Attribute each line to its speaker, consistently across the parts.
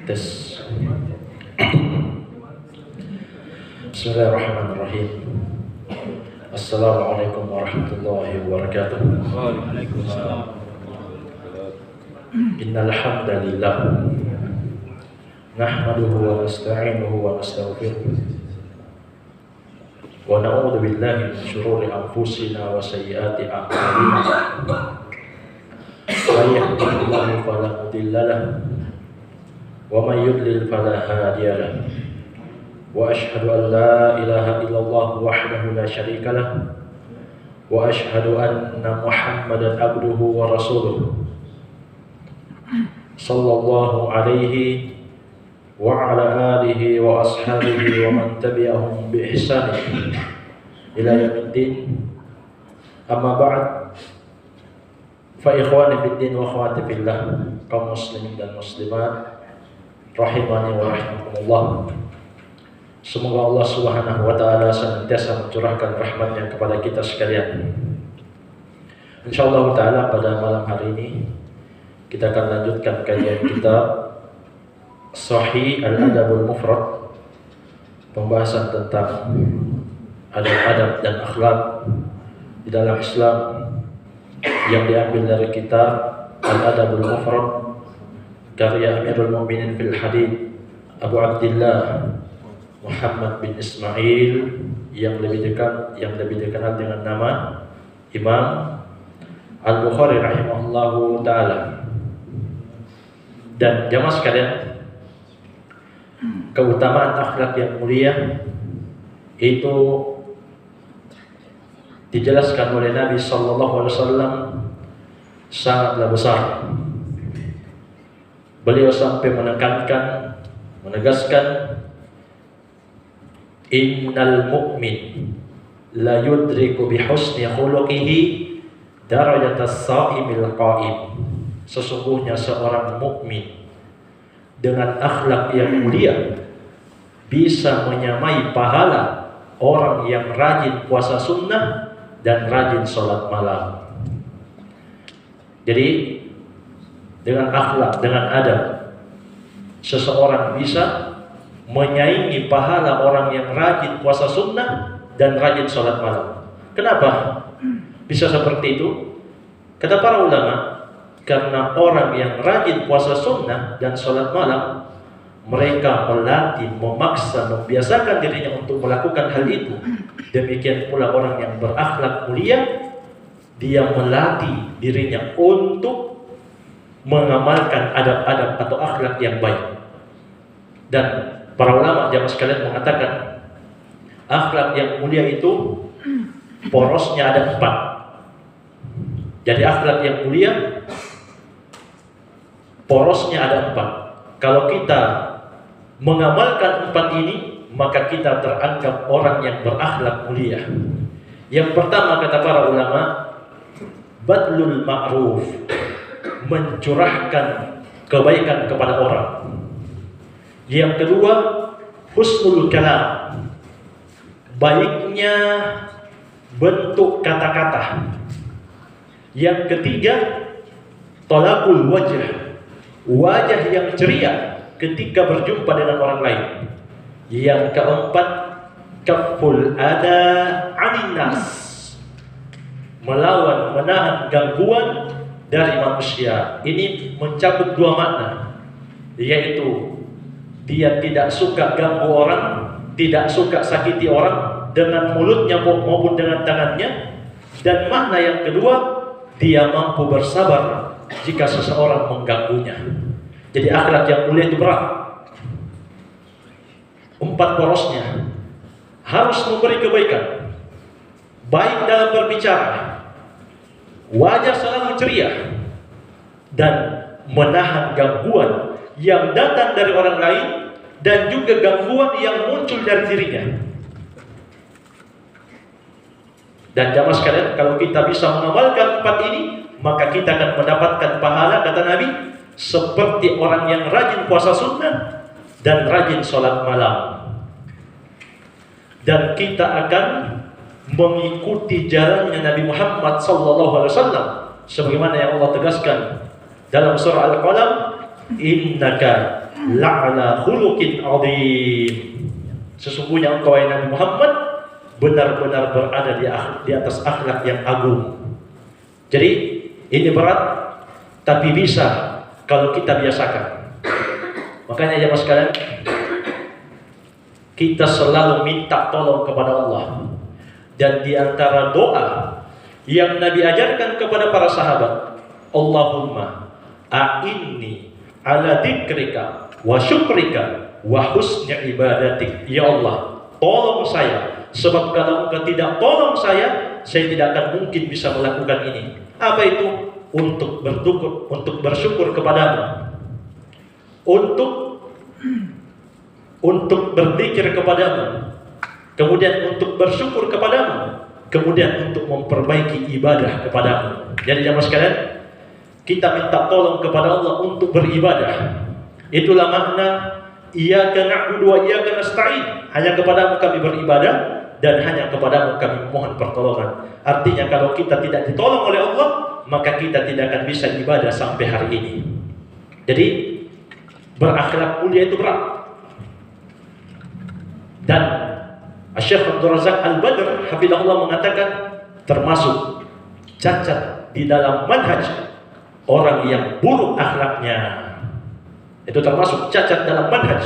Speaker 1: Tes. Bismillahirrahmanirrahim. Assalamualaikum warahmatullahi wabarakatuh.
Speaker 2: Waalaikumsalam.
Speaker 1: Innal hamdalillah nahmaduhu wa nasta'inuhu wa nastaghfiruh wa na'udzu billahi min shururi anfusina wa sayyiati a'malina. May yahdihillahu fala mudilla lahu wa may yudlil fala hadiya lahu. Wa ashhadu an la ilaha illallah wahdahu la syarika lahu wa ashhadu anna Muhammadan abduhu wa rasuluh sallallahu alaihi wa ala alihi wa ashabihi wa man tabi'ahum bi ihsan ila yaumiddin. Amma ba'd, fa ikhwani fid din wa akhwati fillah, kaum muslimin dan muslimat rahimani wa rahimakumullah. Semoga Allah Subhanahu wa taala senantiasa mencurahkan rahmat-Nya kepada kita sekalian. Insyaallah taala pada malam hari ini kita akan lanjutkan kajian kitab Sahih Al-Adabul Mufrad, pembahasan tentang adab-adab dan akhlak di dalam Islam yang diambil dari kitab Al-Adabul Mufrad karya Amirul Mukminin fil Hadith Abu Abdillah Muhammad bin Ismail yang lebih dikenal dengan nama Imam Al-Bukhari rahimahullahu taala. Dan jamaah sekalian, keutamaan akhlak yang mulia itu dijelaskan oleh Nabi sallallahu alaihi wasallam sangatlah besar. Beliau sampai menegaskan innal mu'min la yudriku bi husni khuluqihi darajatas sha'imil qa'im. Sesungguhnya seorang mukmin dengan akhlak yang mulia bisa menyamai pahala orang yang rajin puasa sunnah dan rajin sholat malam. Jadi dengan akhlak, dengan adab, seseorang bisa menyaingi pahala orang yang rajin puasa sunnah dan rajin sholat malam. Kenapa bisa seperti itu? Kata para ulama, karena orang yang rajin puasa sunnah dan sholat malam, mereka melatih, memaksa, membiasakan dirinya untuk melakukan hal itu. Demikian pula orang yang berakhlak mulia, dia melatih dirinya untuk mengamalkan adab-adab atau akhlak yang baik. Dan para ulama jamaah sekalian mengatakan akhlak yang mulia itu porosnya ada 4. Jadi akhlak yang mulia Porosnya ada 4. Kalau kita mengamalkan 4 ini, maka kita teranggap orang yang berakhlak mulia. Yang pertama kata para ulama, badlul ma'ruf, mencurahkan kebaikan kepada orang. Yang kedua, husnul kalam, baiknya bentuk kata-kata. Yang ketiga, talaqul wajah, wajah yang ceria ketika berjumpa dengan orang lain. Yang keempat, kaful ada anin nas, melawan, menahan gangguan dari manusia. Ini mencakup 2 makna, yaitu dia tidak suka ganggu orang, tidak suka sakiti orang dengan mulutnya maupun dengan tangannya. Dan makna yang kedua, dia mampu bersabar jika seseorang mengganggunya. Jadi akhlak yang mulia itu berat. 4 porosnya, harus memberi kebaikan, baik dalam berbicara, wajah selalu ceria, dan menahan gangguan yang datang dari orang lain dan juga gangguan yang muncul dari dirinya. Dan jamaah sekalian, kalau kita bisa mengamalkan 4 ini, maka kita akan mendapatkan pahala, kata Nabi, seperti orang yang rajin puasa sunnah dan rajin sholat malam. Dan kita akan mengikuti jalannya Nabi Muhammad SAW, sebagaimana yang Allah tegaskan dalam surah Al-Qalam, innaka la'ala khuluqin azim. Sesungguhnya engkau wahai Nabi Muhammad benar-benar berada di atas akhlak yang agung. Jadi ini berat, tapi bisa kalau kita biasakan. Makanya jemaah sekalian, kita selalu minta tolong kepada Allah. Dan di antara doa yang Nabi ajarkan kepada para sahabat, Allahumma a'inni ala dzikrika wa syukrika wa husni ibadatik. Ya Allah, tolong saya, sebab kalau engkau tidak tolong saya tidak akan mungkin bisa melakukan ini. Apa itu? Untuk bersyukur kepadamu, untuk berzikir kepadamu, kemudian untuk bersyukur kepadamu, kemudian untuk memperbaiki ibadah kepadamu. Jadi jemaah sekalian, kita minta tolong kepada Allah untuk beribadah. Itulah makna iyyaka na'budu wa iyyaka nasta'in. Hanya kepadamu kami beribadah dan hanya kepadamu kami mohon pertolongan. Artinya kalau kita tidak ditolong oleh Allah, maka kita tidak akan bisa ibadah sampai hari ini. Jadi berakhlak mulia itu berat. Dan Syekh Abdul Razak Al-Badr hafizahullah mengatakan termasuk cacat di dalam manhaj orang yang buruk akhlaknya. Itu termasuk cacat dalam manhaj.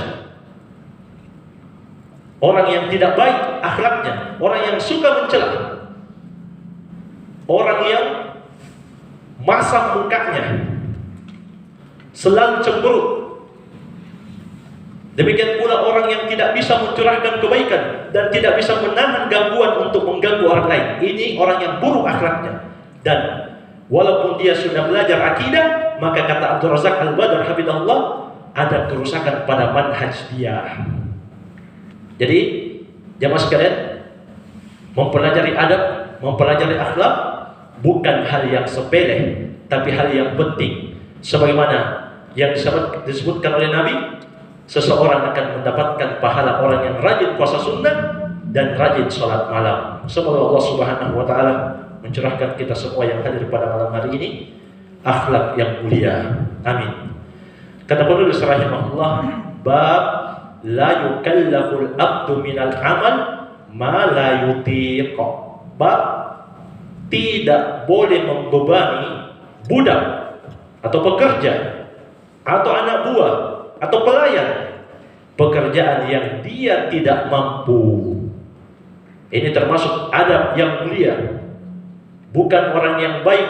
Speaker 1: Orang yang tidak baik akhlaknya, orang yang suka mencela, orang yang masam mukanya, selalu cemberut. Demikian pula orang yang tidak bisa mencurahkan kebaikan dan tidak bisa menahan gangguan untuk mengganggu orang lain. Ini orang yang buruk akhlaknya. Dan walaupun dia sudah belajar akidah, maka kata Abdul Razak Al-Badr hafizahullah, ada kerusakan pada manhaj dia. Jadi jamaah sekalian, mempelajari adab, mempelajari akhlak bukan hal yang sepele, tapi hal yang penting. Sebagaimana yang disebutkan oleh Nabi, seseorang akan mendapatkan pahala orang yang rajin puasa sunnah dan rajin sholat malam. Semoga Allah Subhanahu wa Ta'ala mencurahkan kita semua yang hadir pada malam hari ini akhlak yang mulia. Amin. Kata penulis rahimahullah, bab la yukallaful abdu minal amal ma la yutiq. Bab tidak boleh membebani budak atau pekerja atau anak buah atau pelayan pekerjaan yang dia tidak mampu. Ini termasuk adab yang mulia. Bukan orang yang baik,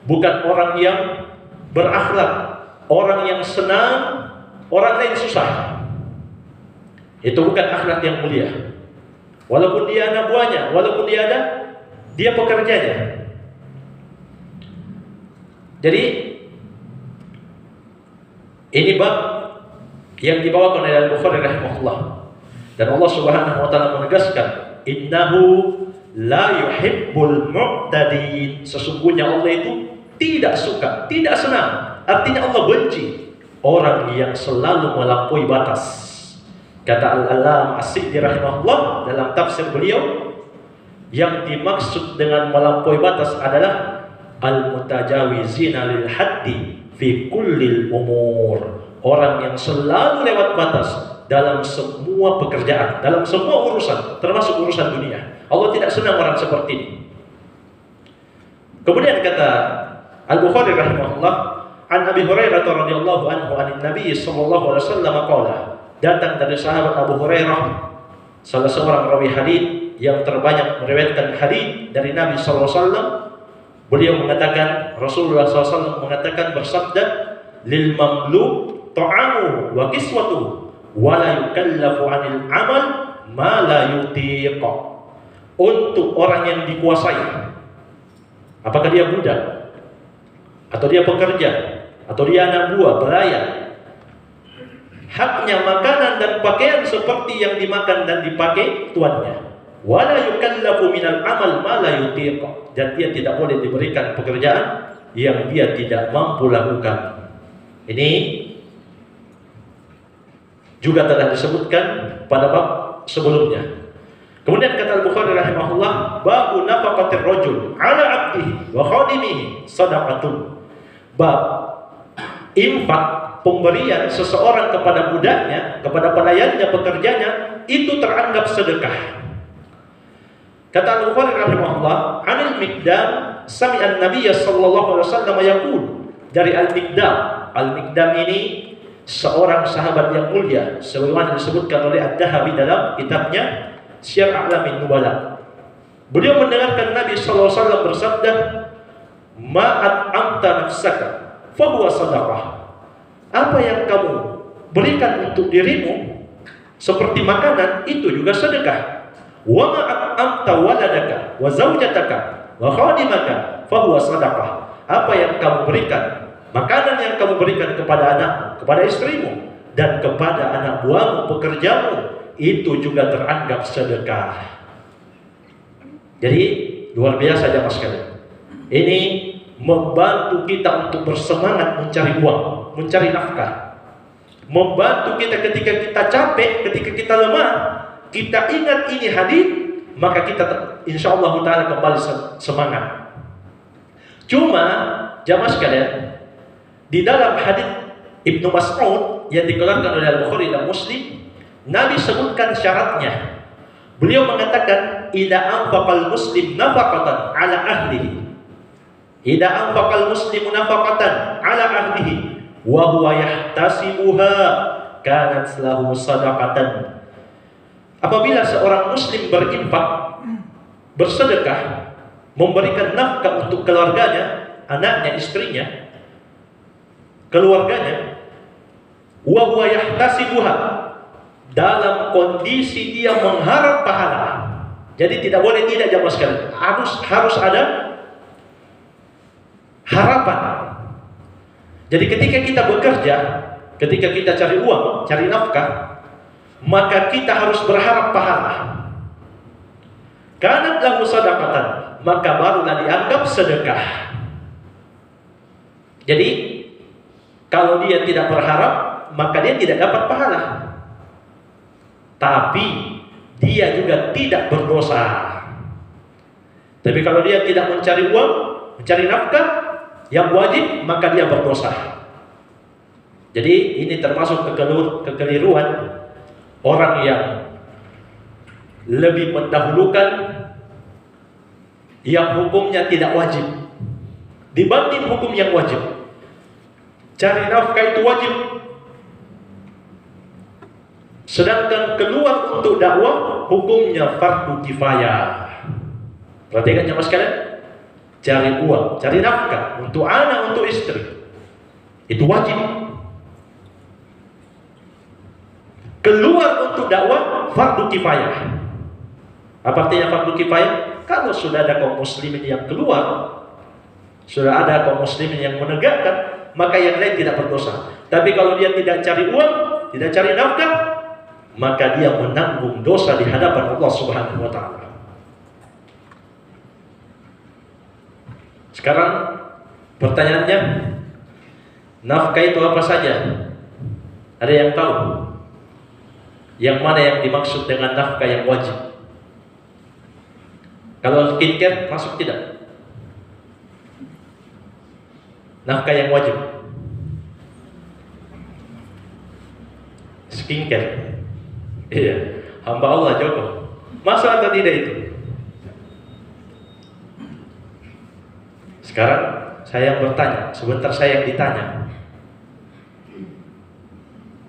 Speaker 1: bukan orang yang berakhlak, orang yang senang orang lain susah. Itu bukan akhlak yang mulia. Walaupun dia anak buahnya, walaupun dia pekerjanya. Jadi Ini bab yang dibawakan oleh Al-Bukhari rahimahullah. Dan Allah Subhanahu wa taala menegaskan, "Innahu la yuhibbul mu'tadin." Sesungguhnya Allah itu tidak suka, tidak senang. Artinya Allah benci orang yang selalu melampaui batas. Kata Al-Allamah As-Sa'di rahimahullah dalam tafsir beliau, yang dimaksud dengan melampaui batas adalah al-mutajawizina lil haddi fi kullil umur. Orang yang selalu lewat batas dalam semua pekerjaan, dalam semua urusan, termasuk urusan dunia. Allah tidak senang orang seperti ini. Kemudian kata Al-Bukhari rahimahullah, an Abi Hurairah radhiyallahu anhu an Nabi sallallahu alaihi wasallam qala, datang dari sahabat Abu Hurairah, salah seorang rawi hadis yang terbanyak meriwayatkan hadis dari Nabi sallallahu alaihi wasallam. Beliau mengatakan, Rasulullah sallallahu alaihi wasallam mengatakan, bersabda, lil mamluk ta'amu wa kiswatu wa la yukallafu 'anil amal ma la yutiq. Untuk orang yang dikuasai, apakah dia budak atau dia pekerja atau dia anak buah, pelayan, haknya makanan dan pakaian seperti yang dimakan dan dipakai tuannya. Wala yukallafu minal amal ma la yutiq, dan dia tidak boleh diberikan pekerjaan yang dia tidak mampu lakukan. Ini juga telah disebutkan pada bab sebelumnya. Kemudian kata Al-Bukhari rahimahullah, babu nafaqatir rajul ala 'abdihi wa khadimihi shadaqatun. Bab infak, pemberian seseorang kepada budaknya, kepada pelayannya, pekerjanya, itu teranggap sedekah. Kata Al-Bukhari rahimahullah, anil Miqdam sami'an Nabiy sallallahu alaihi wasallam yaqul, dari Al-Miqdam. Al-Miqdam ini seorang sahabat yang mulia, sebagaimana disebutkan oleh Ad-Dahabi dalam kitabnya Syiar A'lamin Nubala. Beliau mendengarkan Nabi sallallahu alaihi wasallam bersabda, ma'at amta nafsaka fa huwa sadaqah. Apa yang kamu berikan untuk dirimu seperti makanan, itu juga sedekah. Wa ma'amta waladaka wa zaujataka wa khadimaka fa huwa sadaqah. Apa yang kamu berikan, makanan yang kamu berikan kepada anakmu, kepada istrimu, dan kepada anak buahmu, pekerjamu, itu juga teranggap sedekah. Jadi luar biasa jemaah sekalian. Ini membantu kita untuk bersemangat mencari uang, mencari nafkah. Membantu kita ketika kita capek, ketika kita lemah, kita ingat ini hadis, maka kita insyaallah taala kembali semangat. Cuma jamaah sekalian, di dalam hadis Ibnu Mas'ud yang dikeluarkan oleh Al-Bukhari dan Muslim, Nabi sebutkan syaratnya. Beliau mengatakan, idza anfaqal muslim nafaqatan ala ahlihi, idza anfaqal muslimu nafaqatan ala ahlihi wa huwa yahtasibuha kanat lahu sadaqatan. Apabila seorang muslim berinfak, bersedekah, memberikan nafkah untuk keluarganya, anaknya, istrinya, keluarganya, wa huwa yahtasibuha, dalam kondisi dia mengharap pahala. Jadi tidak boleh tidak jamaah sekalian, harus ada harapan. Jadi ketika kita bekerja, ketika kita cari uang, cari nafkah, maka kita harus berharap pahala. Kanat lahu sadaqatan, maka barulah dianggap sedekah. Jadi kalau dia tidak berharap, maka dia tidak dapat pahala. Tapi dia juga tidak berdosa. Tapi kalau dia tidak mencari uang, mencari nafkah yang wajib, maka dia berdosa. Jadi ini termasuk kekeliruan orang yang lebih mendahulukan yang hukumnya tidak wajib dibanding hukum yang wajib. Cari nafkah itu wajib, sedangkan keluar untuk dakwah hukumnya fardu kifayah. Perhatikan jemaah sekalian, cari uang, cari nafkah untuk anak, untuk istri, itu wajib. Keluar untuk dakwah fardu kifayah. Apa artinya fardu kifayah? Kalau sudah ada kaum muslimin yang keluar, sudah ada kaum muslimin yang menegakkan, maka yang lain tidak berdosa. Tapi kalau dia tidak cari uang, tidak cari nafkah, maka dia menanggung dosa di hadapan Allah Subhanahu wa taala. Sekarang pertanyaannya, nafkah itu apa saja? Ada yang tahu? Yang mana yang dimaksud dengan nafkah yang wajib? Kalau skincare masuk tidak? Nafkah yang wajib. Skincare. Iya, hamba Allah Joko. Masuk atau tidak itu? Sekarang saya yang bertanya, sebentar saya yang ditanya.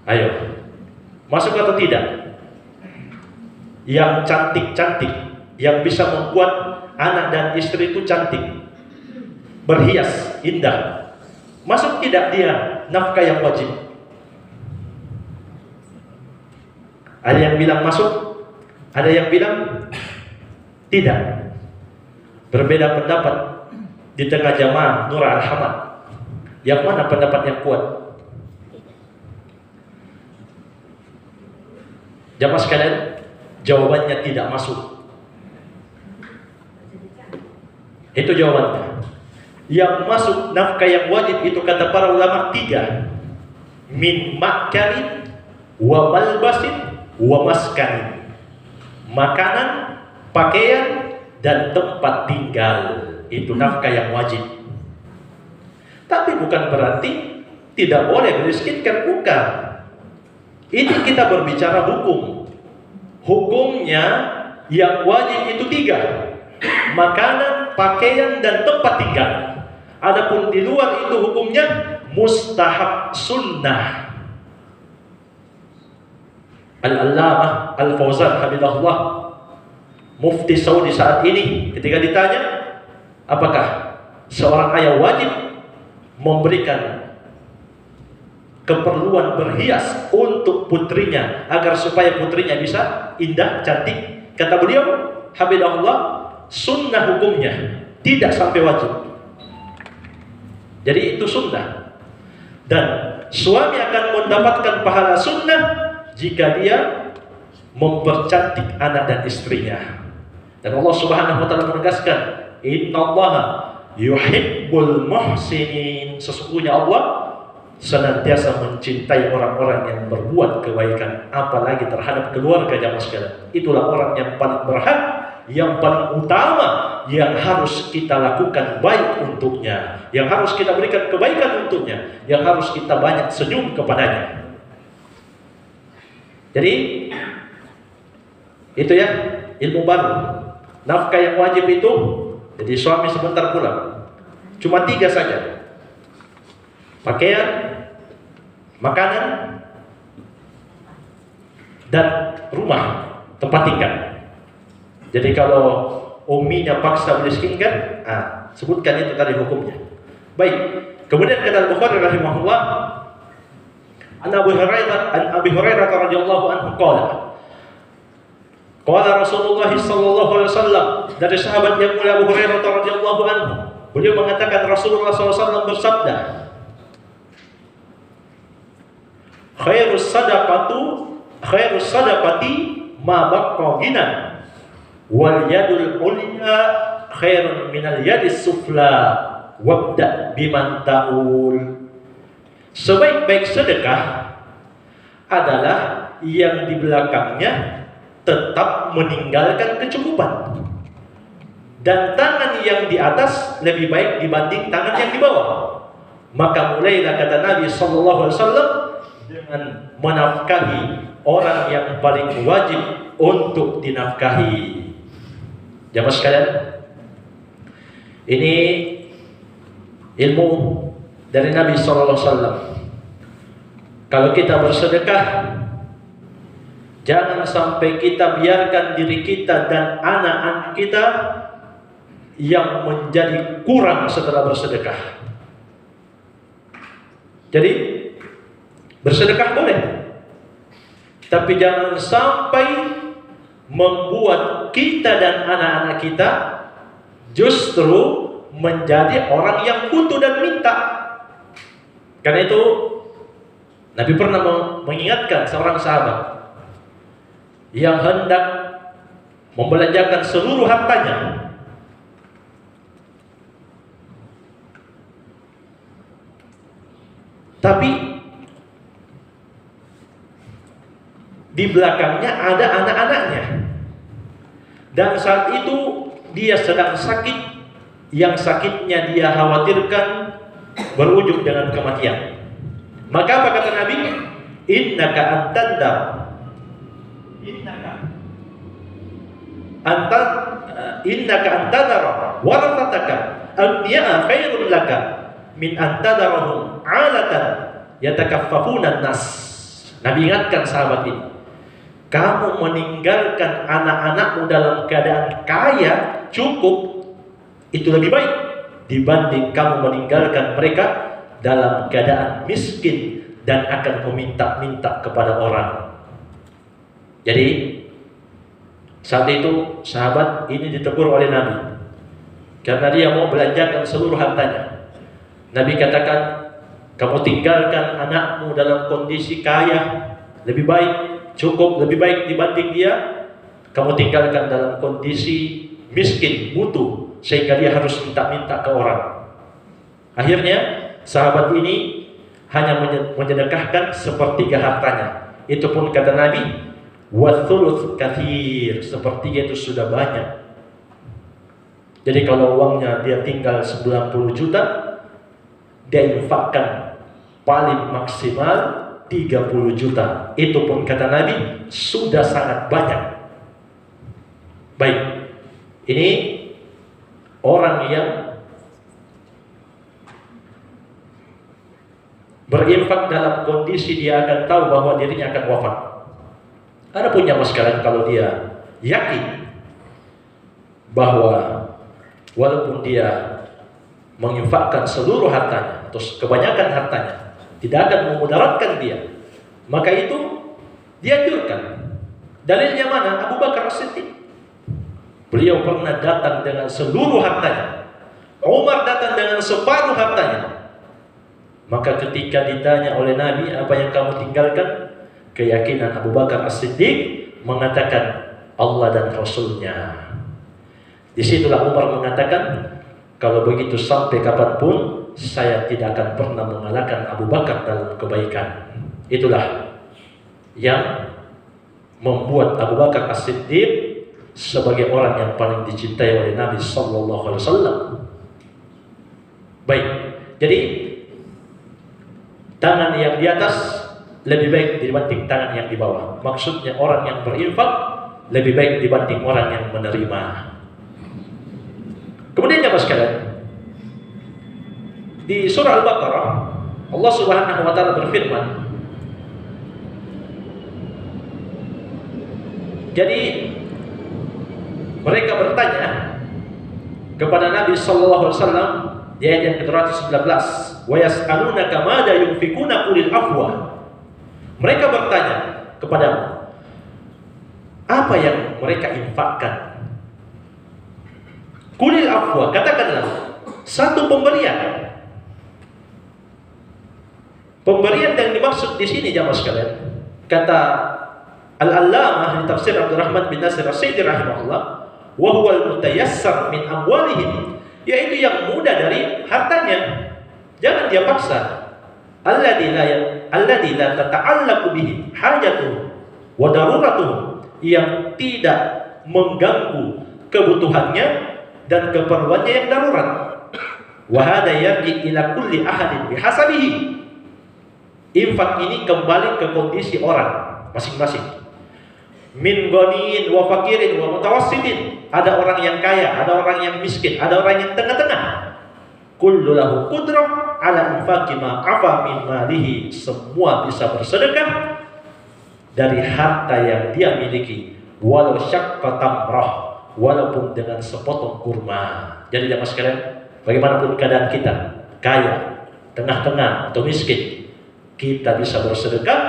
Speaker 1: Ayo, masuk atau tidak? Yang cantik-cantik, yang bisa membuat anak dan istri itu cantik, berhias, indah, masuk tidak dia nafkah yang wajib? Ada yang bilang masuk, ada yang bilang tidak. Berbeda pendapat di tengah jamaah Nur Al-Hamad. Yang mana pendapat yang kuat? Jamaah sekalian, jawabannya tidak masuk. Itu jawabannya. Yang masuk nafkah yang wajib itu kata para ulama 3. Min makalin wa malbasin wa maskanin. Makanan, pakaian, dan tempat tinggal. Itu nafkah yang wajib. Tapi bukan berarti tidak boleh beli skincare, bukan. Ini kita berbicara hukum. Hukumnya yang wajib itu 3. Makanan, pakaian, dan tempat tinggal. Adapun di luar itu hukumnya mustahab sunnah. Al-Allamah Al-Fauzan Habibullah, Mufti Saudi saat ini, ketika ditanya apakah seorang ayah wajib memberikan keperluan berhias untuk putrinya agar supaya putrinya bisa indah, cantik, kata beliau Habibullah, sunnah hukumnya, tidak sampai wajib. Jadi itu sunnah. Dan suami akan mendapatkan pahala sunnah jika dia mempercantik anak dan istrinya. Dan Allah Subhanahu wa taala menegaskan, "Innallaha yuhibbul muhsinin." Sesungguhnya Allah senantiasa mencintai orang-orang yang berbuat kebaikan, apalagi terhadap keluarga jamaah sekalian. Itulah orang yang paling berhak, yang paling utama, yang harus kita lakukan baik untuknya, yang harus kita berikan kebaikan untuknya, yang harus kita banyak senyum kepadanya. Jadi itu ya ilmu baru. Nafkah yang wajib itu, jadi suami sebentar pulang, cuma 3 saja: pakaian, makanan, dan rumah, tempat tinggal. Jadi kalau uminya paksa beli skincare, sebutkan itu tadi hukumnya. Baik. Kemudian kata Al-Bukhari rahimahullah, An Abi Hurairah radhiyallahu anhu qala Rasulullah sallallahu alaihi wasallam, dari sahabat yang mulia Abu Hurairah radhiyallahu anhu, beliau mengatakan Rasulullah sallallahu alaihi wasallam bersabda, khairus sadaqati ma baqqa ghinan wal yadul ulya khairun minal yadis sufla wabda biman ta'ul. Sebaik-baik sedekah adalah yang di belakangnya tetap meninggalkan kecukupan, dan tangan yang di atas lebih baik dibanding tangan yang di bawah. Maka mulailah, kata Nabi sallallahu alaihi wasallam, dengan menafkahi orang yang paling wajib untuk dinafkahi. Jamaah sekalian, ini ilmu dari Nabi sallallahu alaihi wasallam. Kalau kita bersedekah, jangan sampai kita biarkan diri kita dan anak-anak kita yang menjadi kurang setelah bersedekah. Jadi bersedekah boleh, tapi jangan sampai membuat kita dan anak-anak kita justru menjadi orang yang butuh dan minta. Karena itu Nabi pernah mengingatkan seorang sahabat yang hendak membelanjakan seluruh hartanya, tapi di belakangnya ada anak-anaknya, dan saat itu dia sedang sakit, yang sakitnya dia khawatirkan berujung dengan kematian. Maka apa kata Nabi? Innaka antadara warathataka agniya khairun laka min antadarahum alatan yatakaffafuna nas. Nabi ingatkan sahabat ini, kamu meninggalkan anak-anakmu dalam keadaan kaya, cukup, itu lebih baik dibanding kamu meninggalkan mereka dalam keadaan miskin dan akan meminta-minta kepada orang. Jadi saat itu sahabat ini ditegur oleh Nabi karena dia mau belanjakan seluruh hartanya. Nabi katakan, kamu tinggalkan anakmu dalam kondisi kaya, lebih baik, cukup, lebih baik dibanding dia kamu tinggalkan dalam kondisi miskin, butuh, sehingga dia harus minta-minta ke orang. Akhirnya sahabat ini hanya menyedekahkan sepertiga hartanya. Itu pun kata Nabi, wathuluth kathir, sepertiga itu sudah banyak. Jadi kalau uangnya dia tinggal 90 juta, dia infakkan paling maksimal 30 juta. Itu pun kata Nabi sudah sangat banyak. Baik, ini orang yang berinfak dalam kondisi dia akan tahu bahwa dirinya akan wafat. Ada punya sekalian, kalau dia yakin bahwa walaupun dia menginfakkan seluruh hartanya atau kebanyakan hartanya tidak akan memudaratkan dia, maka itu dianjurkan. Dalilnya mana? Abu Bakar As-Siddiq, beliau pernah datang dengan seluruh hartanya, Umar datang dengan separuh hartanya. Maka ketika ditanya oleh Nabi, apa yang kamu tinggalkan? Keyakinan Abu Bakar As-Siddiq mengatakan Allah dan Rasulnya. Disitulah Umar mengatakan, kalau begitu sampai kapanpun saya tidak akan pernah mengalahkan Abu Bakar dalam kebaikan. Itulah yang membuat Abu Bakar As-Siddiq sebagai orang yang paling dicintai oleh Nabi Sallallahu Alaihi Wasallam. Baik, jadi tangan yang di atas lebih baik dibanding tangan yang di bawah. Maksudnya orang yang berinfak lebih baik dibanding orang yang menerima. Kemudian jemaah sekalian, di surah Al-Baqarah Allah Subhanahu wa taala berfirman, jadi mereka bertanya kepada Nabi sallallahu alaihi wasallam di ayat yang ke-219, wa yas'alunaka madza yunfikuna qulil afwa. Mereka bertanya kepadamu, apa yang mereka infakkan? Qulil afwa, katakanlah satu pemberian. Pemberian yang dimaksud di sini jamaah sekalian, kata Al-Allamah di tafsir Abdurrahman bin Nasir As-Sa'di rahimahullah, wa huwa al-mutayassar min amwalihim, yaitu yang mudah dari hartanya. Jangan dia paksa. Alladzi la tata'allaqu bihi hajatuhum wa daruratuhum, yang tidak mengganggu kebutuhannya dan keperluannya yang darurat. Wa hada yarji ila kulli ahadin bihasabihi. Infak ini kembali ke kondisi orang masing-masing. Min ghaniyin wa fakirin wa mutawassitin. Ada orang yang kaya, ada orang yang miskin, ada orang yang tengah-tengah. Kullu lahu qudrah ala infaqi ma afa min malihi. Semua bisa bersedekah dari harta yang dia miliki, walau syaqqa tamrah, walaupun dengan sepotong kurma. Jadi jemaah sekalian, bagaimanapun keadaan kita, kaya, tengah-tengah atau miskin, kita bisa bersedekah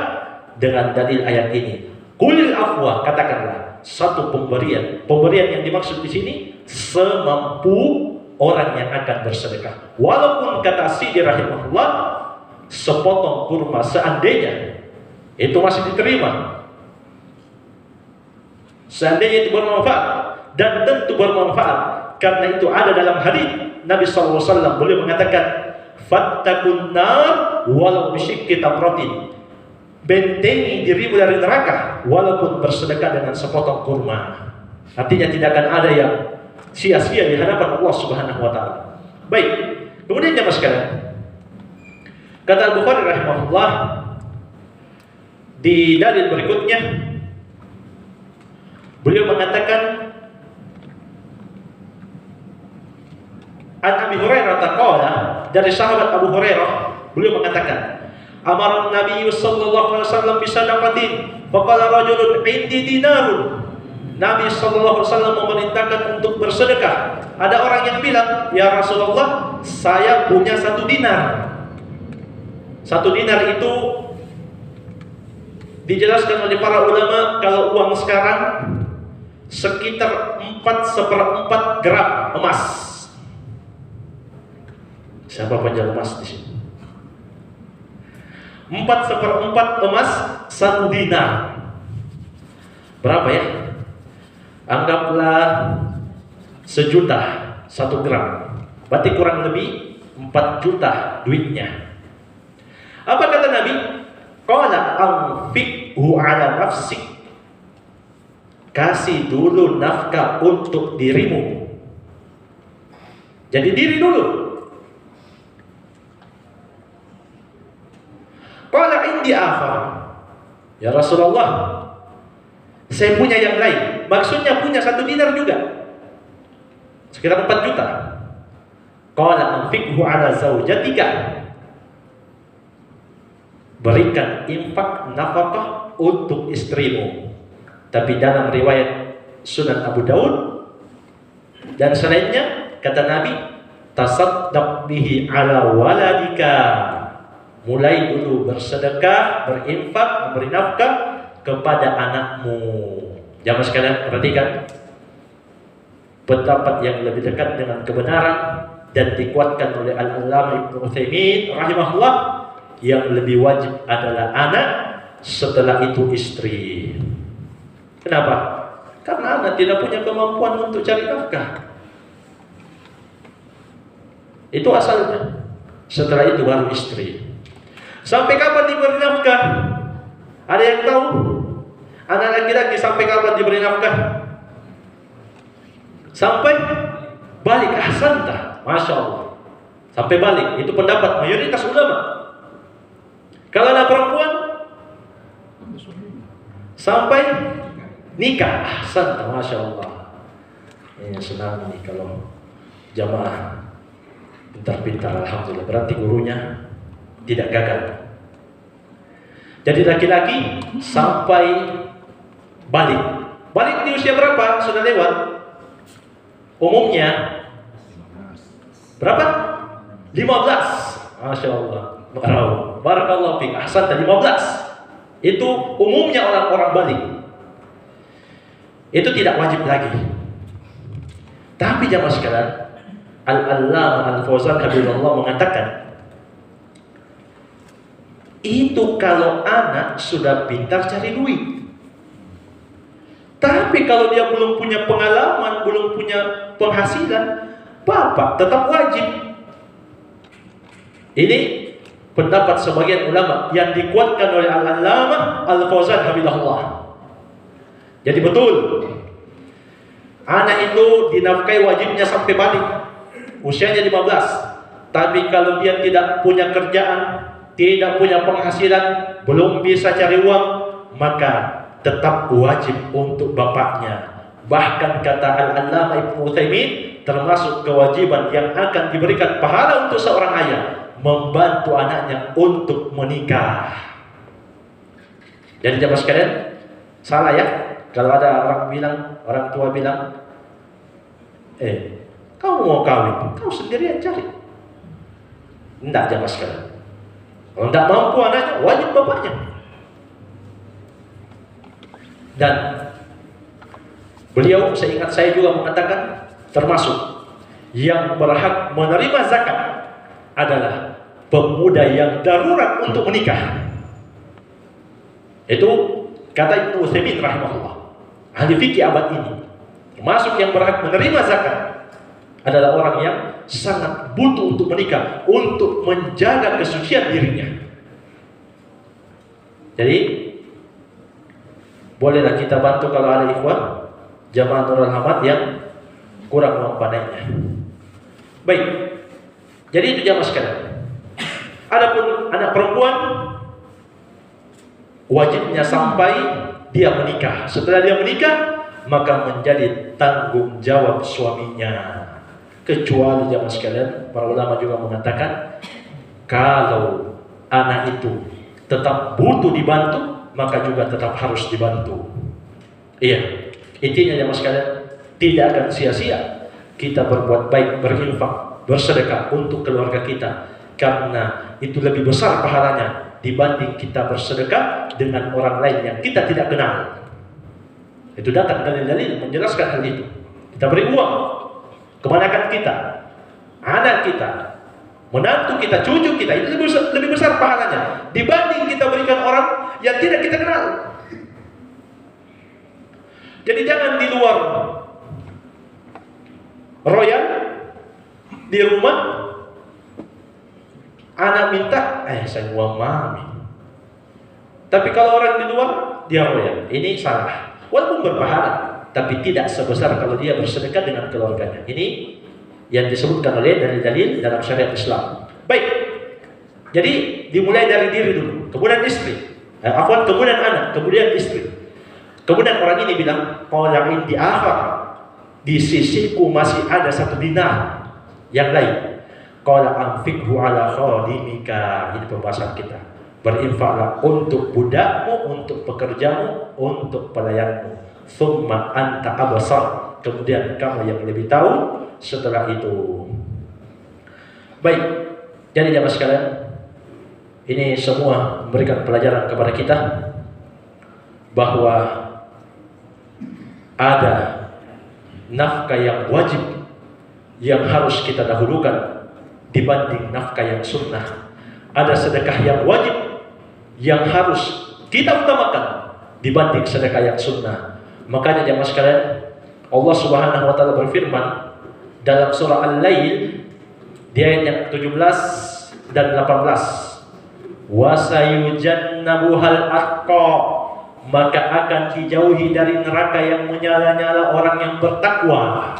Speaker 1: dengan dalil ayat ini. Qulil afwa, katakanlah satu pemberian. Pemberian yang dimaksud di sini semampu orang yang akan bersedekah. Walaupun kata Sidi rahimahullah, sepotong kurma seandainya itu masih diterima, seandainya itu bermanfaat, dan tentu bermanfaat, karena itu ada dalam hadis Nabi SAW. Beliau mengatakan, fattakun nar walau bisyikki tamratin, bentengi dirimu dari neraka walaupun bersedekah dengan sepotong kurma. Artinya tidak akan ada yang sia-sia di hadapan Allah Subhanahu wa taala. Baik, kemudian jemaah sekalian, kata Al-Bukhari rahimahullah di dalil berikutnya, beliau mengatakan, An Abi Hurairah taqala, dari sahabat Abu Hurairah, beliau mengatakan, amara Nabi sallallahu alaihi wasallam bisadaqatin, faqala rajulun indi dinarun. Nabi sallallahu alaihi wasallam memerintahkan untuk bersedekah. Ada orang yang bilang, ya Rasulullah, saya punya 1 dinar. 1 dinar itu dijelaskan oleh para ulama, kalau uang sekarang sekitar 4/4 gram emas. Siapa penjual emas di sini? 4/4 emas 1 dinar. Berapa ya? Anggaplah 1 juta 1 gram. Berarti kurang lebih 4 juta duitnya. Apa kata Nabi? Qala anfiqhu ala nafsik. Kasih dulu nafkah untuk dirimu. Jadi diri dulu. Qala indi akhar. Ya Rasulullah, saya punya yang lain. Maksudnya punya 1 dinar juga, sekitar 4 juta. Qala anfiqhu ala zaujatika. Berikan infak nafkah untuk istrimu. Tapi dalam riwayat Sunan Abu Daud dan selainnya, kata Nabi, tasaddaq bihi ala waladika. Mulai dulu bersedekah, berinfak, memberi nafkah kepada anakmu. Jamaah sekalian, perhatikan pendapat yang lebih dekat dengan kebenaran dan dikuatkan oleh Al-Allamah Ibnu Utsaimin rahimahullah, yang lebih wajib adalah anak, setelah itu istri. Kenapa? Karena anak tidak punya kemampuan untuk cari nafkah. Itu asalnya. Setelah itu baru istri. Sampai kapan diberi nafkah? Ada yang tahu? Anak laki-laki sampai kapan diberi nafkah? Sampai balik. Ahsanta, Masya Allah. Sampai balik. Itu pendapat mayoritas ulama. Kalau anak perempuan sampai nikah. Ahsanta, Masya Allah. Senang nih kalau jamaah pintar-pintar, alhamdulillah. Berarti gurunya tidak gagal. Jadi laki-laki sampai balik. Balik di usia berapa? Sudah lewat. Umumnya berapa? 15. Masya Allah. Barakallahu fiik. Ahsan, 15. Itu umumnya orang-orang balik. Itu tidak wajib lagi. Tapi jamaah sekalian, Al-Allamah Al-Fauzan Habibullah mengatakan, itu kalau anak sudah pintar cari duit. Tapi kalau dia belum punya pengalaman, belum punya penghasilan, bapak tetap wajib. Ini pendapat sebagian ulama yang dikuatkan oleh Al-Allamah Al-Fauzan Habibullah. Jadi betul, anak itu dinafkahi wajibnya sampai balik, usianya 15. Tapi kalau dia tidak punya kerjaan, tidak punya penghasilan, belum bisa cari uang, maka tetap wajib untuk bapaknya. Bahkan kata Al-Allamah Ibnu Utsaimin, termasuk kewajiban yang akan diberikan pahala untuk seorang ayah, membantu anaknya untuk menikah. Jadi jamaah sekalian, salah ya kalau ada orang tua bilang, kamu mau kawin, kamu sendirian cari. Enggak jamaah sekalian. Kalau tidak mampu anaknya, wajib bapaknya. Dan beliau, seingat saya juga mengatakan, termasuk yang berhak menerima zakat adalah pemuda yang darurat untuk menikah. Itu kata Ibnu Utsaimin rahimahullah, ahli fikih abad ini. Termasuk yang berhak menerima zakat adalah orang yang sangat butuh untuk menikah, untuk menjaga kesucian dirinya. Jadi bolehlah kita bantu kalau ada ikhwan jamaah Nurul Hamad yang kurang mampu naiknya. Baik, jadi itu jamaah sekalian. Adapun anak perempuan, wajibnya sampai dia menikah. Setelah dia menikah, maka menjadi tanggung jawab suaminya. Kecuali jamaah sekalian, para ulama juga mengatakan kalau anak itu tetap butuh dibantu, maka juga tetap harus dibantu. Iya, intinya jamaah sekalian, tidak akan sia-sia kita berbuat baik, berinfak, bersedekah untuk keluarga kita, karena itu lebih besar pahalanya dibanding kita bersedekah dengan orang lain yang kita tidak kenal. Itu datang dalil-dalil menjelaskan hal itu. Kita beri uang, kebanyakan kita, anak kita, menantu kita, cucu kita, itu lebih besar pahalanya dibanding kita berikan orang yang tidak kita kenal. Jadi jangan di luar royal, di rumah anak minta, saya uang mami. Tapi kalau orang di luar, dia royal. Ini salah. Walaupun berpahala, tapi tidak sebesar kalau dia bersedekah dengan keluarganya. Ini yang disebutkan oleh dalil-dalil dalam syariat Islam. Baik, jadi dimulai dari diri dulu, kemudian istri, kemudian anak, kemudian istri. Kemudian orang ini bilang, qala indi akhar, di sisiku masih ada 1 dinar yang lain. Qala anfiqhu ala khadimika, ini pembahasan kita. Berinfaklah untuk budakmu, untuk pekerjamu, untuk pelayanmu. Thumma anta absar, kemudian kamu yang lebih tahu setelah itu. Baik, jadi jamaah sekalian, ini semua memberikan pelajaran kepada kita bahwa ada nafkah yang wajib yang harus kita dahulukan dibanding nafkah yang sunnah. Ada sedekah yang wajib yang harus kita utamakan dibanding sedekah yang sunnah. Makanya jamaah sekalian, Allah Subhanahu wa taala berfirman dalam surah Al-Lail di ayat yang 17 dan 18, wa sayujannabuhal atqa, maka akan dijauhi dari neraka yang menyala-nyala orang yang bertakwa.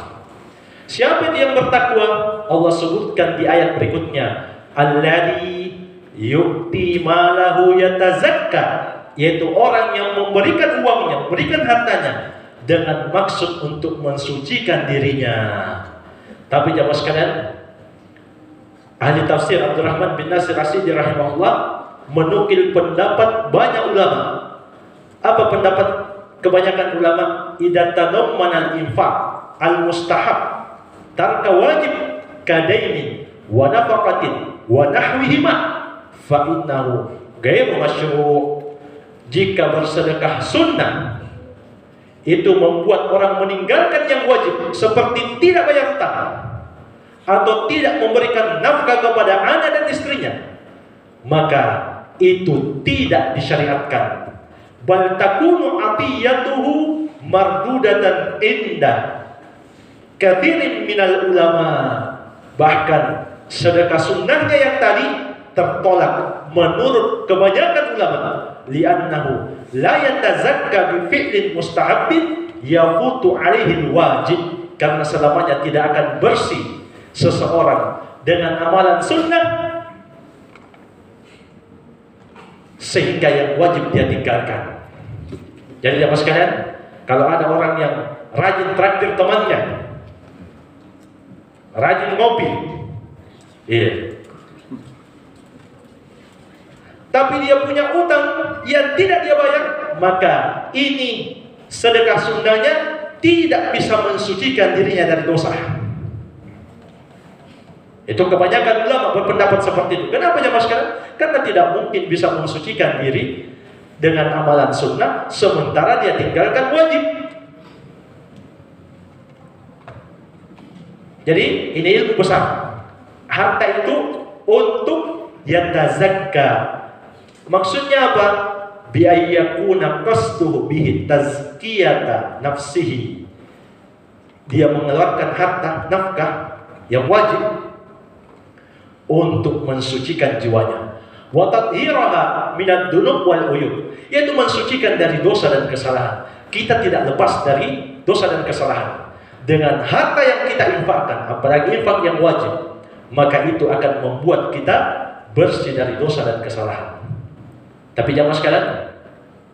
Speaker 1: Siapa itu yang bertakwa? Allah sebutkan di ayat berikutnya, alladzi yu'ti malahu yatazakka, yaitu orang yang memberikan uangnya, memberikan hartanya dengan maksud untuk mensucikan dirinya. Tapi jamaah sekalian, ahli tafsir Abdurrahman bin Nasir As-Sa'di rahimahullah menukil pendapat banyak ulama. Apa pendapat kebanyakan ulama? Idza tadammana al-infaq al-mustahab tarka wajib kadainin wa nafaqatin wa nahwihima fa innahu ghairu masyru'. Jika bersedekah sunnah itu membuat orang meninggalkan yang wajib, seperti tidak bayar hutang atau tidak memberikan nafkah kepada anak dan istrinya, maka itu tidak disyariatkan. Bal takunu atiyatuhu mardudatan indah katsirin minal ulama. Bahkan sedekah sunnahnya yang tadi tertolak menurut kebanyakan ulama, li'annahu la yatazakka bi fi'lin mustahabbin yafutu alaihi wajib, karena selamanya tidak akan bersih seseorang dengan amalan sunnah sehingga yang wajib dia tinggalkan. Jadi jamaah sekalian, kalau ada orang yang rajin traktir temannya, rajin ngopi, tapi dia punya utang yang tidak dia bayar, maka ini sedekah sunnahnya tidak bisa mensucikan dirinya dari dosa. Itu kebanyakan ulama berpendapat seperti itu. Kenapa jamaah sekalian? Karena tidak mungkin bisa mensucikan diri dengan amalan sunnah sementara dia tinggalkan wajib. Jadi ini ilmu besar. Harta itu untuk yatazakka. Maksudnya apa? Bi ayyakuna qasduhu bihi tazkiyata nafsihi. Dia mengeluarkan harta nafkah yang wajib untuk mensucikan jiwanya. Wa tathhiraha minad dunub wal uyub, yaitu mensucikan dari dosa dan kesalahan. Kita tidak lepas dari dosa dan kesalahan. Dengan harta yang kita infakkan, apalagi infak yang wajib, maka itu akan membuat kita bersih dari dosa dan kesalahan. Tapi jamaah sekalian,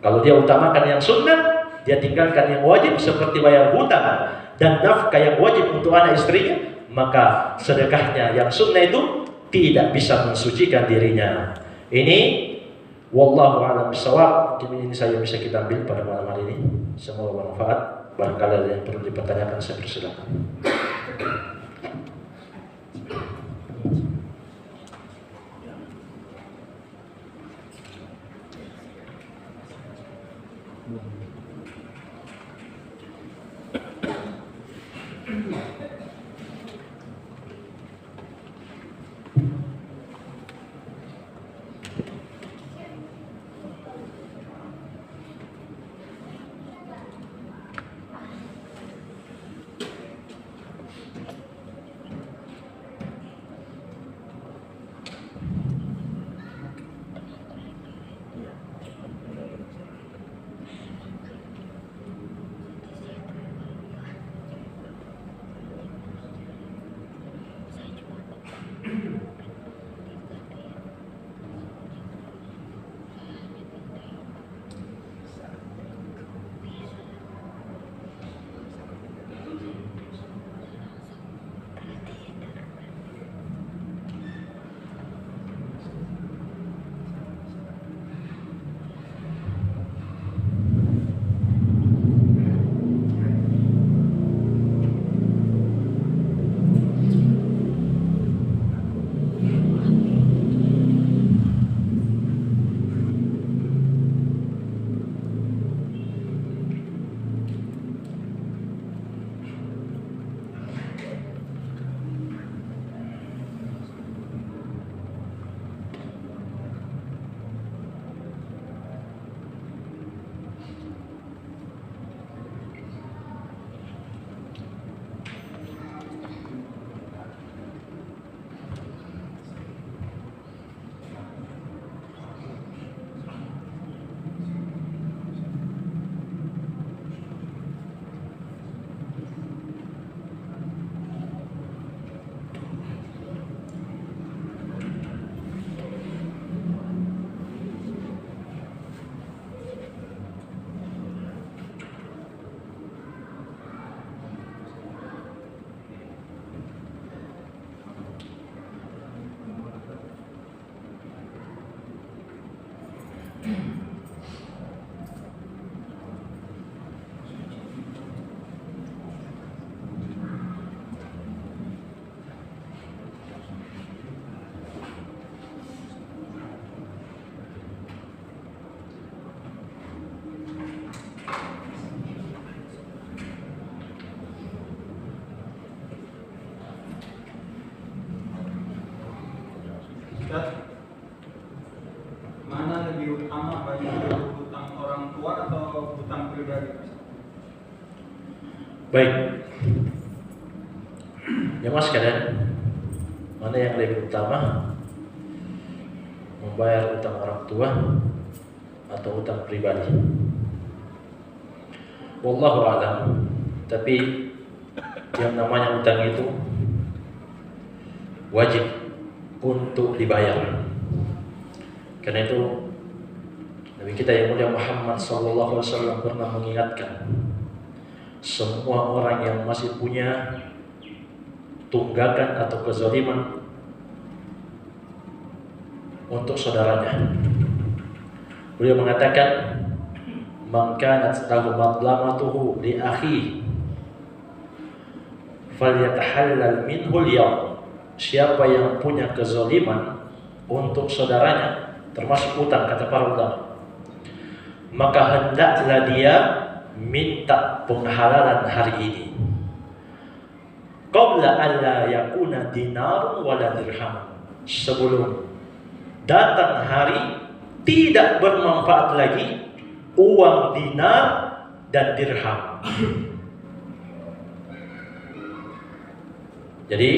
Speaker 1: kalau dia utamakan yang sunnah, dia tinggalkan yang wajib seperti bayar hutang dan nafkah yang wajib untuk anak istrinya, maka sedekahnya yang sunnah itu tidak bisa mensucikan dirinya. Ini wallahu a'lam bishawab. Mungkin ini saya bisa kita ambil pada malam hari ini. Semoga bermanfaat. Barangkali ada yang perlu dipertanyakan, saya persilakan.
Speaker 2: Mana lebih utama bagi hutang orang tua atau hutang pribadi?
Speaker 1: Baik, jemaah sekalian, mana yang lebih utama, membayar utang orang tua atau utang pribadi? Wallahu a'lam. Tapi yang namanya utang itu wajib untuk dibayar. Karena itu Nabi kita yang mulia Muhammad SAW pernah mengingatkan, semua orang yang masih punya tunggakan atau kezaliman untuk saudaranya, beliau mengatakan, man kanat lahu madlamatuhu li akhihi falyatahallal minhu al-yawm. Siapa yang punya kezaliman untuk saudaranya, termasuk utang, kata para ulama, maka hendaklah dia minta penghalalan hari ini, qabla alla yakuna dinarun wala dirham, sebelum datang hari tidak bermanfaat lagi uang dinar dan dirham. Jadi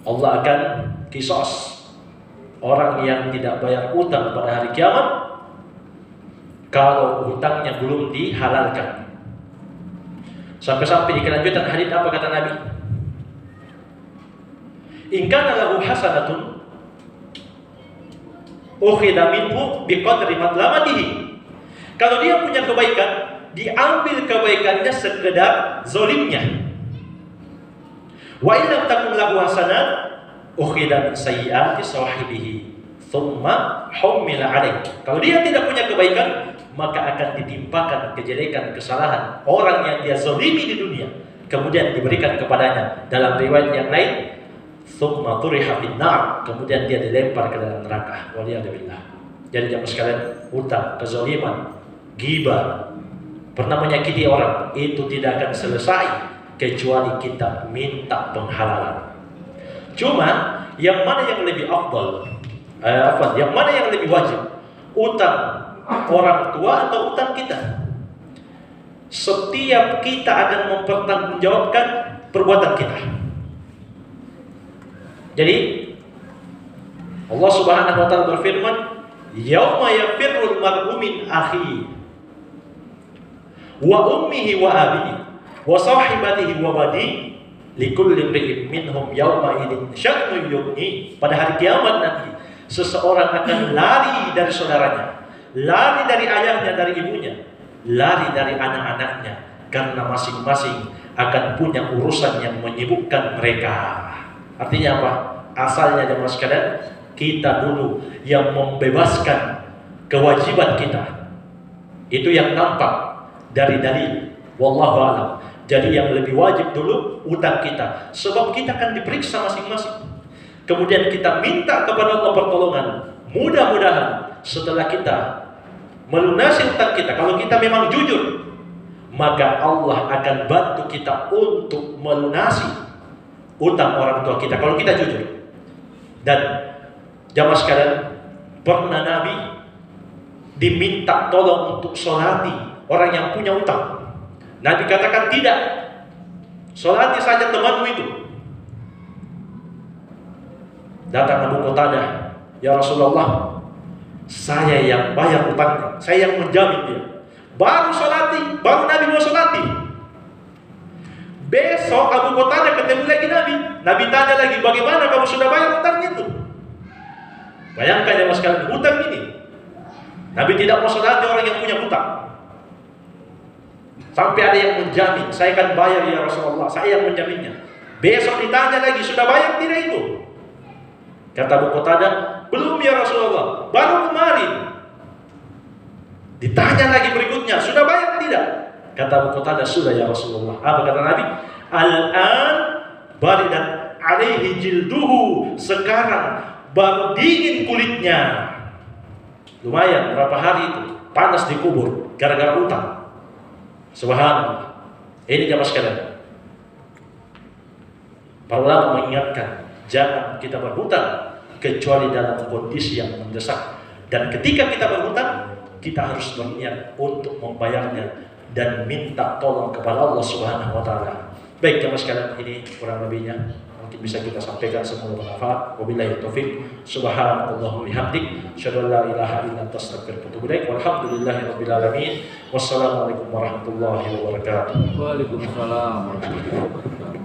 Speaker 1: Allah akan kisos orang yang tidak bayar utang pada hari kiamat kalau utangnya belum dihalalkan. Sampai-sampai di kelanjutan hadits apa kata Nabi? In kana lahu hasanatun ukhidha minhu biqadri madlamatihi. Kalau dia punya kebaikan, diambil kebaikannya sekedar zolimnya. Wa illam takun lahu hasanat ukhidha min sayyiati sahibihi thumma humila alaih. Kalau dia tidak punya kebaikan, maka akan ditimpakan kejelekan, kesalahan orang yang dia zalimi di dunia, kemudian diberikan kepadanya. Dalam riwayat yang lain, thumma turiha finnar, kemudian dia dilempar ke dalam neraka. Waliyadzubillah. Jadi jamaah sekalian, hutang, kezaliman, ghibah, pernah menyakiti orang, itu tidak akan selesai kecuali kita minta penghalalan. Cuma yang mana yang lebih afdal? Yang mana yang lebih wajib? Utang orang tua atau utang kita? Setiap kita akan mempertanggungjawabkan perbuatan kita. Jadi Allah Subhanahu wa taala berfirman, "Yauma yafirrul mar'u min akhihi wa ummihi wa abihi wa sahibatihi wa bani likulli imri'in minhum yawma idzin sya'nun yughni." Pada hari kiamat nanti seseorang akan lari dari saudaranya, lari dari ayahnya, dari ibunya, lari dari anak-anaknya, karena masing-masing akan punya urusan yang menyibukkan mereka. Artinya apa? Asalnya jemaah sekalian, kita dulu yang membebaskan kewajiban kita. Itu yang nampak dari dalil. Wallahu a'lam. Jadi yang lebih wajib dulu utang kita, sebab kita akan diperiksa masing-masing. Kemudian kita minta kepada Allah pertolongan. Mudah-mudahan setelah kita melunasi utang kita, kalau kita memang jujur, maka Allah akan bantu kita untuk melunasi utang orang tua kita kalau kita jujur. Dan jamaah sekalian, pernah Nabi diminta tolong untuk sholati orang yang punya utang. Nabi katakan tidak, sholati saja temanmu itu. Datang Abu Qatadah, "Ya Rasulullah, saya yang bayar utangnya, saya yang menjamin dia." Baru sholati, baru Nabi mau sholati. Besok Abu Qatadah ketemu lagi Nabi. Nabi tanya lagi, "Bagaimana kamu sudah bayar utangnya itu?" Bayangkan ya mas sekalian, hutang ini. Nabi tidak mau sholati orang yang punya hutang. Sampai ada yang menjamin, "Saya akan bayar ya Rasulullah, saya yang menjaminnya." Besok ditanya lagi, "Sudah bayar tidak itu?" Kata Abu Qatadah, "Belum ya Rasulullah, baru kemarin." Ditanya lagi berikutnya, "Sudah bayar tidak?" Kata Abu Qatadah, "Sudah ya Rasulullah." Apa kata Nabi? "Al-an baridat alaihi jilduhu." Sekarang baru dingin kulitnya. Lumayan berapa hari itu panas dikubur gara-gara utang. Subhanallah. Ini jamaah sekalian, para ulama mengingatkan, jangan kita berhutang kecuali dalam kondisi yang mendesak. Dan ketika kita berhutang, kita harus berniat untuk membayarnya dan minta tolong kepada Allah Subhanahu wa taala. Baik jemaah sekalian, ini kurang lebihnya mungkin bisa kita sampaikan, semoga bermanfaat. Wabillahi taufik. Subhanallahumma bihamdik, asyhadu an la ilaha illa anta astaghfiruka wa atubu ilaik. Walhamdulillahirabbil alamin. Wassalamualaikum warahmatullahi wabarakatuh.
Speaker 3: Waalaikumsalam warahmatullahi wabarakatuh.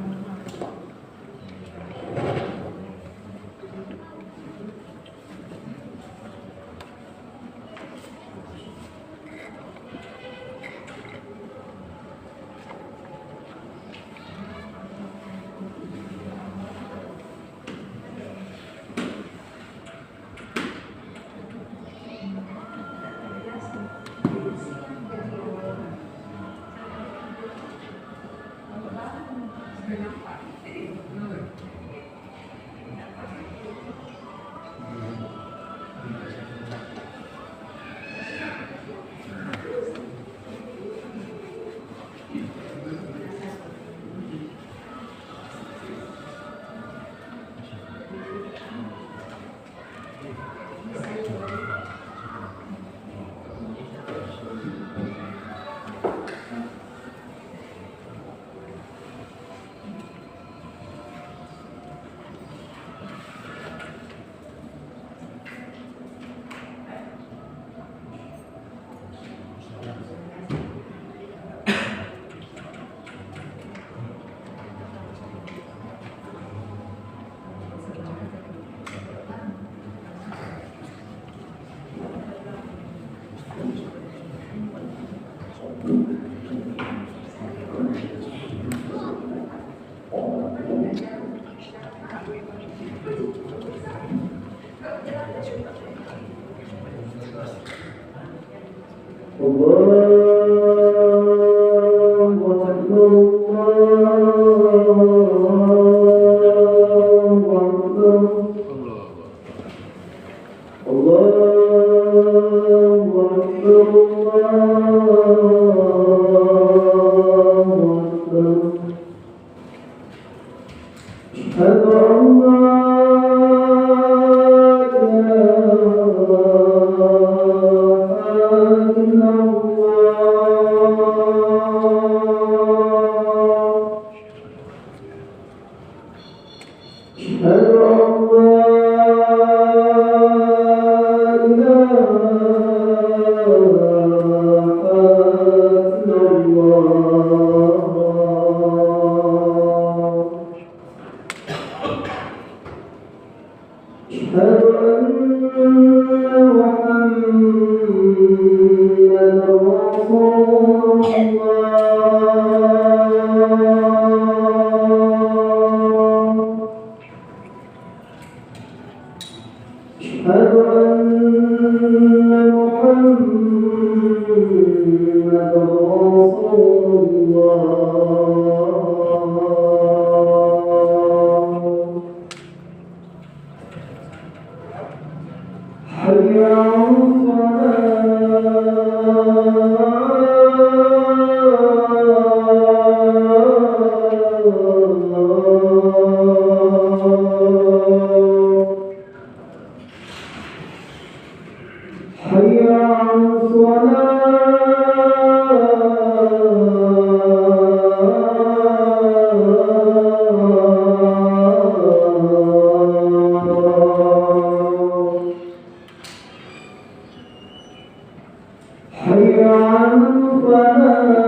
Speaker 4: حي على الفلاح